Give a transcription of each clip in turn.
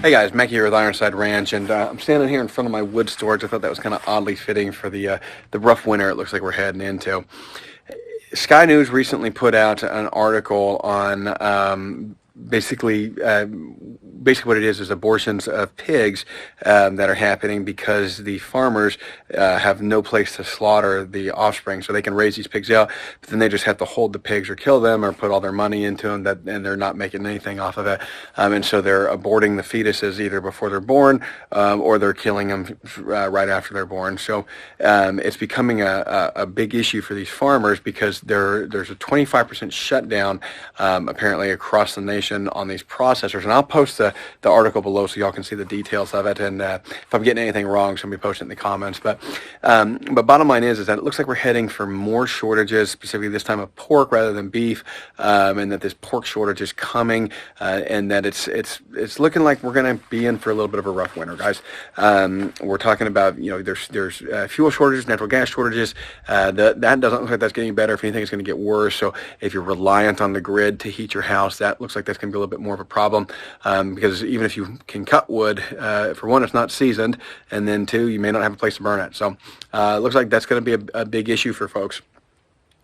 Hey guys, Mackay here with Ironside Ranch, and I'm standing here in front of my wood storage. I thought that was kind of oddly fitting for the rough winter it looks like we're heading into. Sky News recently put out an article on basically what it is abortions of pigs that are happening because the farmers have no place to slaughter the offspring, so they can raise these pigs out, but then they just have to hold the pigs or kill them or put all their money into them, and they're not making anything off of it, and so they're aborting the fetuses either before they're born or they're killing them right after they're born. So it's becoming a big issue for these farmers because there's a 25% shutdown apparently across the nation on these processors, and I'll post the article below so y'all can see the details of it, and if I'm getting anything wrong, somebody post it in the comments. But bottom line is that it looks like we're heading for more shortages, specifically this time of pork rather than beef, and that this pork shortage is coming, and that it's looking like we're going to be in for a little bit of a rough winter, guys. We're talking about, there's fuel shortages, natural gas shortages. That doesn't look like that's getting better. If anything, it's going to get worse. So if you're reliant on the grid to heat your house, that looks like that's going to be a little bit more of a problem, because even if you can cut wood, for one, it's not seasoned, and then two, you may not have a place to burn it. So it looks like that's going to be a big issue for folks.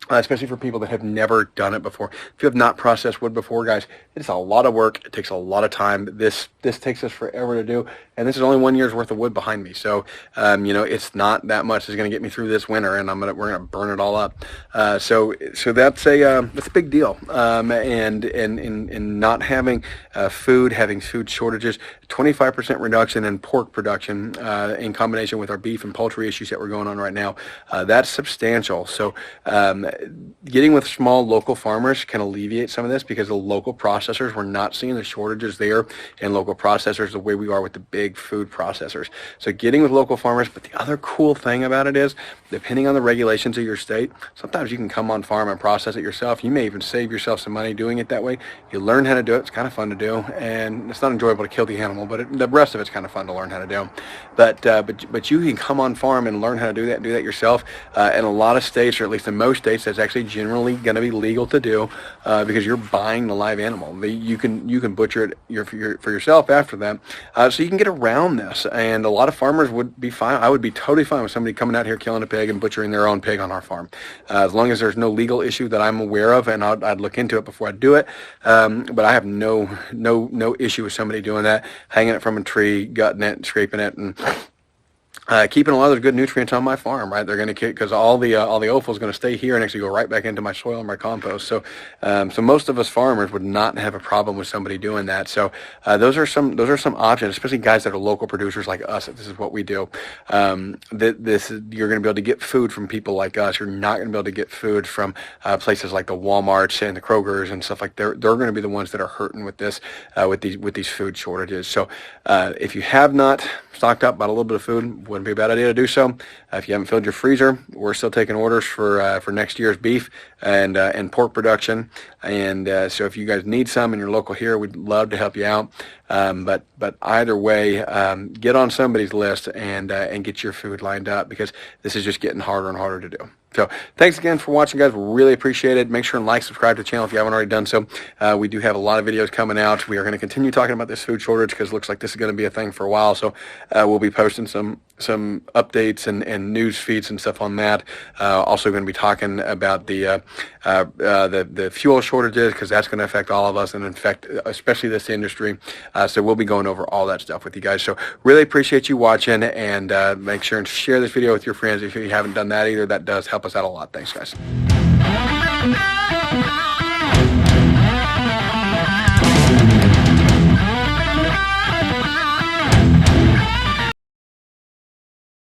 Especially for people that have never done it before. If you have not processed wood before, guys, it's a lot of work. It takes a lot of time. This takes us forever to do, and this is only 1 year's worth of wood behind me. So, it's not that much that's going to get me through this winter, and we're gonna burn it all up. So that's a big deal. And in not having food, having food shortages, 25% reduction in pork production in combination with our beef and poultry issues that we're going on right now. That's substantial. So. Getting with small local farmers can alleviate some of this because the local processors, we're not seeing the shortages there in local processors the way we are with the big food processors. So getting with local farmers, but the other cool thing about it is, depending on the regulations of your state, sometimes you can come on farm and process it yourself. You may even save yourself some money doing it that way. You learn how to do it. It's kind of fun to do, and it's not enjoyable to kill the animal, but the rest of it's kind of fun to learn how to do. But you can come on farm and learn how to do that yourself. In a lot of states, or at least in most states, that's actually generally going to be legal to do because you're buying the live animal. You can butcher it for yourself after that, so you can get around this. And a lot of farmers would be fine. I would be totally fine with somebody coming out here killing a pig and butchering their own pig on our farm, as long as there's no legal issue that I'm aware of, and I'd look into it before I do it. But I have no issue with somebody doing that, hanging it from a tree, gutting it, scraping it, and keeping a lot of the good nutrients on my farm, right? They're going to kick, because all the offal is going to stay here and actually go right back into my soil and my compost. So most of us farmers would not have a problem with somebody doing that. So those are some options, especially guys that are local producers like us. This is what we do. You're going to be able to get food from people like us. You're not going to be able to get food from places like the Walmarts and the Krogers and stuff like that. They're going to be the ones that are hurting with this, with these food shortages. So if you have not stocked up on a little bit of food, wouldn't be a bad idea to do so. If you haven't filled your freezer, we're still taking orders for next year's beef and pork production. And so if you guys need some in your local here, we'd love to help you out. But either way, get on somebody's list and get your food lined up, because this is just getting harder and harder to do. So thanks again for watching, guys. We really appreciate it. Make sure and like, subscribe to the channel if you haven't already done so. We do have a lot of videos coming out. We are going to continue talking about this food shortage because it looks like this is going to be a thing for a while. So we'll be posting some updates and news feeds and stuff on that. Also going to be talking about the fuel shortages, because that's going to affect all of us and affect especially this industry. So we'll be going over all that stuff with you guys. So really appreciate you watching, and make sure and share this video with your friends if you haven't done that either. That does help us out a lot. Thanks, guys.